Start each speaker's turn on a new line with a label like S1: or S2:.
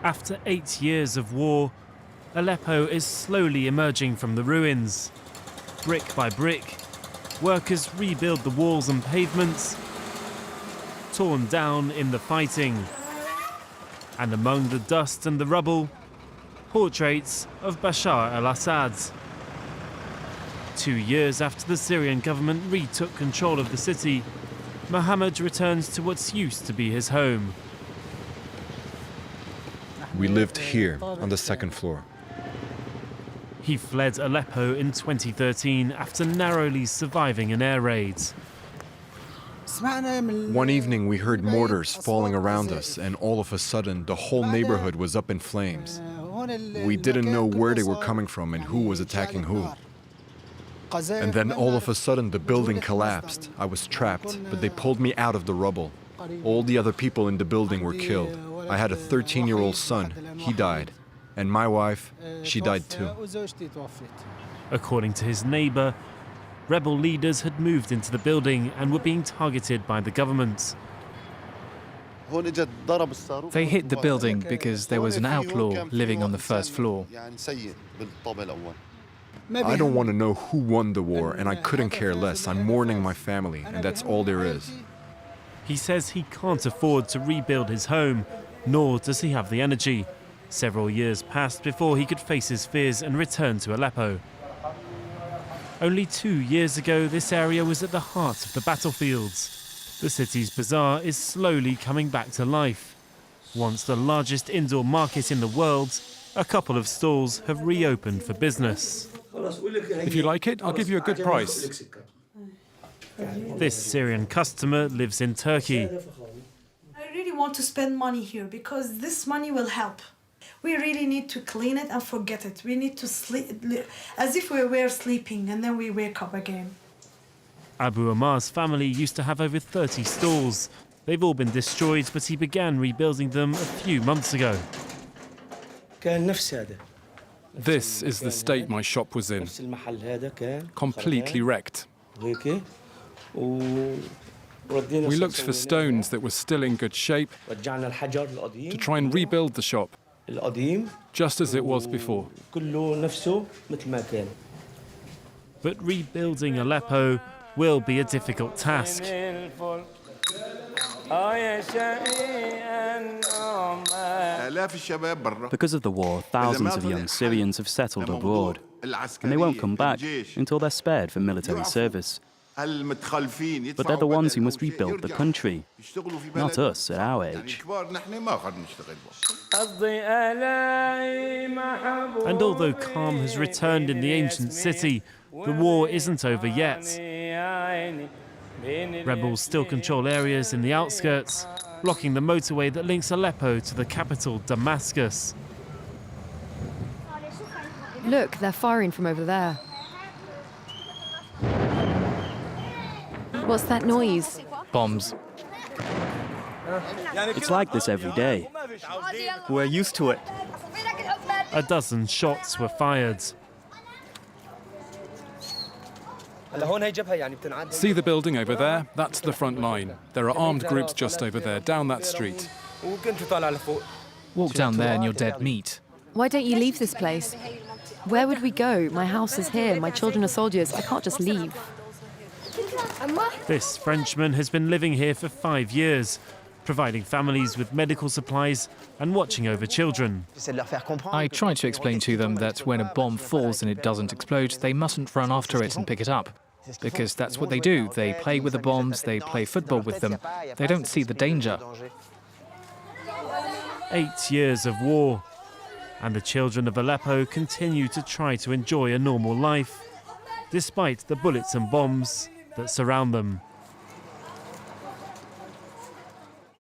S1: After 8 years of war, Aleppo is slowly emerging from the ruins. Brick by brick, workers rebuild the walls and pavements, torn down in the fighting. And among the dust and the rubble, portraits of Bashar al-Assad. 2 years after the Syrian government retook control of the city, Mohammad returns to what's used to be his home.
S2: We lived here, on the second floor.
S1: He fled Aleppo in 2013 after narrowly surviving an air raid.
S2: One evening we heard mortars falling around us, and all of a sudden the whole neighborhood was up in flames. We didn't know where they were coming from and who was attacking who. And then all of a sudden the building collapsed. I was trapped, but they pulled me out of the rubble. All the other people in the building were killed. I had a 13-year-old son. He died. And my wife, she died too.
S1: According to his neighbor, rebel leaders had moved into the building and were being targeted by the government.
S3: They hit the building because there was an outlaw living on the first floor.
S2: I don't want to know who won the war, and I couldn't care less. I'm mourning my family, and that's all there is.
S1: He says he can't afford to rebuild his home, nor does he have the energy. Several years passed before he could face his fears and return to Aleppo. Only 2 years ago, this area was at the heart of the battlefields. The city's bazaar is slowly coming back to life. Once the largest indoor market in the world, a couple of stalls have reopened for business.
S4: If you like it, I'll give you a good price.
S1: This Syrian customer lives in Turkey.
S5: I really want to spend money here because this money will help. We really need to clean it and forget it. We need to sleep as if we were sleeping and then we wake up again.
S1: Abu Amar's family used to have over 30 stalls. They've all been destroyed, but he began rebuilding them a few months ago.
S4: This is the state my shop was in. Completely wrecked. We looked for stones that were still in good shape to try and rebuild the shop, just as it was before.
S1: But rebuilding Aleppo will be a difficult task.
S6: Because of the war, thousands of young Syrians have settled abroad, and they won't come back until they're spared for military service. But they're the ones who must rebuild the country, not us at our age.
S1: And although calm has returned in the ancient city, the war isn't over yet. Rebels still control areas in the outskirts, blocking the motorway that links Aleppo to the capital, Damascus.
S7: Look, they're firing from over there. What's that noise?
S3: Bombs.
S6: It's like this every day.
S3: We're used to it.
S1: A dozen shots were fired.
S4: See the building over there? That's the front line. There are armed groups just over there, down that street.
S3: Walk down there and you're dead meat.
S7: Why don't you leave this place? Where would we go? My house is here. My children are soldiers. I can't just leave.
S1: This Frenchman has been living here for 5 years, providing families with medical supplies and watching over children.
S3: I try to explain to them that when a bomb falls and it doesn't explode, they mustn't run after it and pick it up. Because that's what they do. They play with the bombs, they play football with them. They don't see the danger.
S1: 8 years of war, and the children of Aleppo continue to try to enjoy a normal life, despite the bullets and bombs that surround them.